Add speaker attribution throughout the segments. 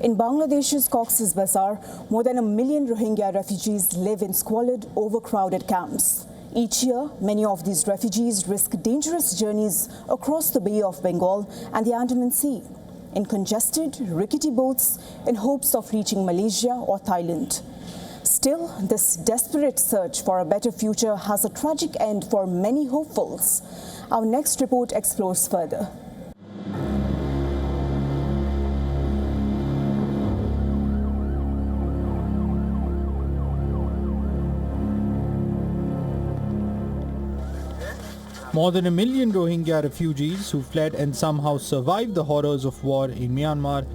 Speaker 1: In Bangladesh's Coxs Bazar, more than 1 million Rohingya refugees live in squalid, overcrowded camps. Each year, many of these refugees risk dangerous journeys across the Bay of Bengal and the Andaman Sea in congested, rickety boats in hopes of reaching Malaysia or Thailand. Still, this desperate search for a better future has a tragic end for many hopefuls. Our next report explores further.
Speaker 2: More than 1 million Rohingya refugees who fled and somehow survived the horrors of war in Myanmar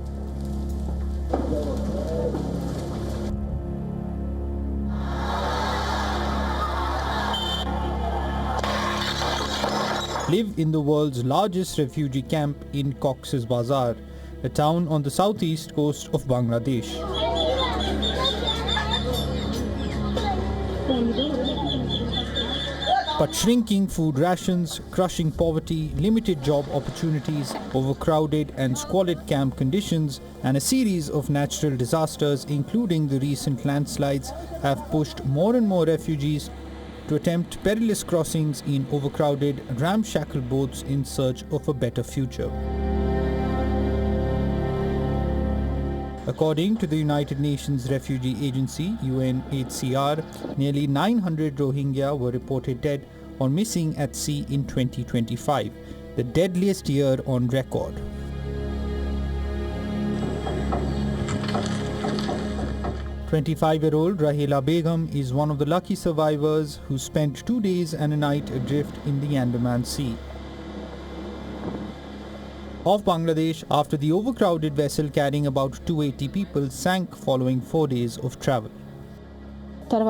Speaker 2: live in the world's largest refugee camp in Coxs Bazar, a town on the southeast coast of Bangladesh. But shrinking food rations, crushing poverty, limited job opportunities, overcrowded and squalid camp conditions, and a series of natural disasters, including the recent landslides, have pushed more and more refugees to attempt perilous crossings in overcrowded, ramshackle boats in search of a better future. According to the United Nations Refugee Agency, UNHCR, nearly 900 Rohingya were reported dead or missing at sea in 2025, the deadliest year on record. "25-year-old Rahela Begum is one of the lucky survivors who spent 2 days and a night adrift in the Andaman Sea off Bangladesh after the overcrowded vessel carrying about 280 people sank following 4 days of travel.
Speaker 3: After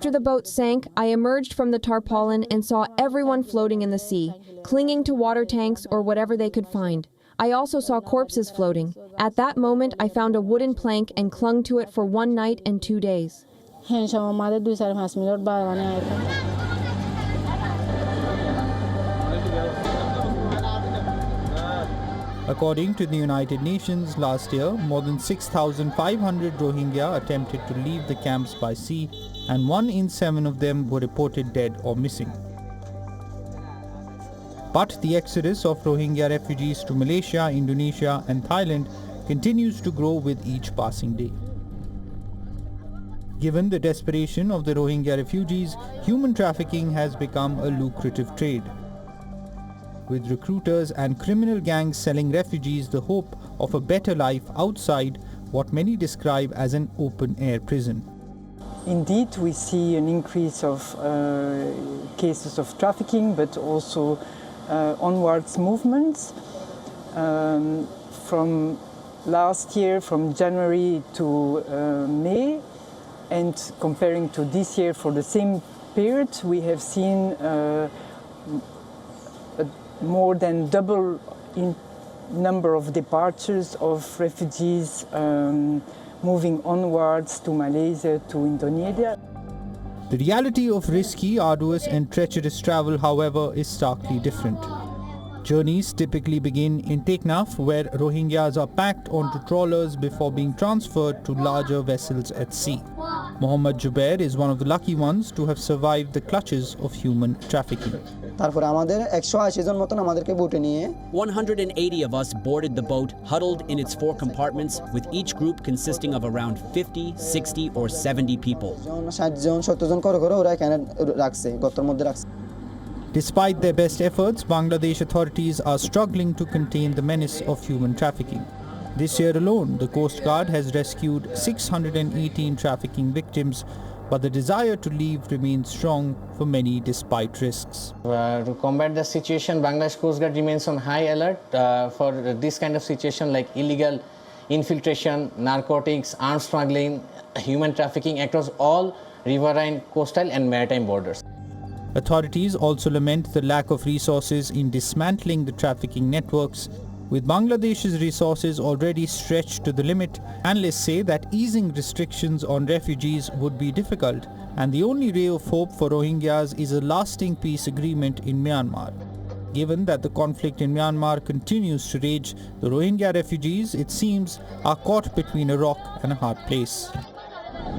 Speaker 3: the boat sank, I emerged from the tarpaulin and saw everyone floating in the sea, clinging to water tanks or whatever they could find. I also saw corpses floating. At that moment, I found a wooden plank and clung to it for 1 night and 2 days.
Speaker 2: According to the United Nations, last year, more than 6,500 Rohingya attempted to leave the camps by sea, and 1 in 7 of them were reported dead or missing. But the exodus of Rohingya refugees to Malaysia, Indonesia and Thailand continues to grow with each passing day. Given the desperation of the Rohingya refugees, human trafficking has become a lucrative trade, with recruiters and criminal gangs selling refugees the hope of a better life outside what many describe as an open-air prison.
Speaker 4: Indeed, we see an increase of cases of trafficking, but also onwards movements. From last year, from January to May, and comparing to this year for the same period, we have seen more than double in number of departures of refugees moving onwards to Malaysia, to Indonesia.
Speaker 2: The reality of risky, arduous and treacherous travel, however, is starkly different. Journeys typically begin in Teknaf, where Rohingyas are packed onto trawlers before being transferred to larger vessels at sea. Mohammad Jubair is one of the lucky ones to have survived the clutches of human trafficking.
Speaker 5: 180 of us boarded the boat, huddled in its 4 compartments, with each group consisting of around 50, 60 or 70 people.
Speaker 2: Despite their best efforts, Bangladesh authorities are struggling to contain the menace of human trafficking. This year alone, the Coast Guard has rescued 618 trafficking victims, but the desire to leave remains strong for many despite risks.
Speaker 6: To combat the situation, Bangladesh Coast Guard remains on high alert for this kind of situation like illegal infiltration, narcotics, arms smuggling, human trafficking across all riverine, coastal and maritime borders.
Speaker 2: Authorities also lament the lack of resources in dismantling the trafficking networks. With Bangladesh's resources already stretched to the limit, analysts say that easing restrictions on refugees would be difficult, and the only ray of hope for Rohingyas is a lasting peace agreement in Myanmar. Given that the conflict in Myanmar continues to rage, the Rohingya refugees, it seems, are caught between a rock and a hard place.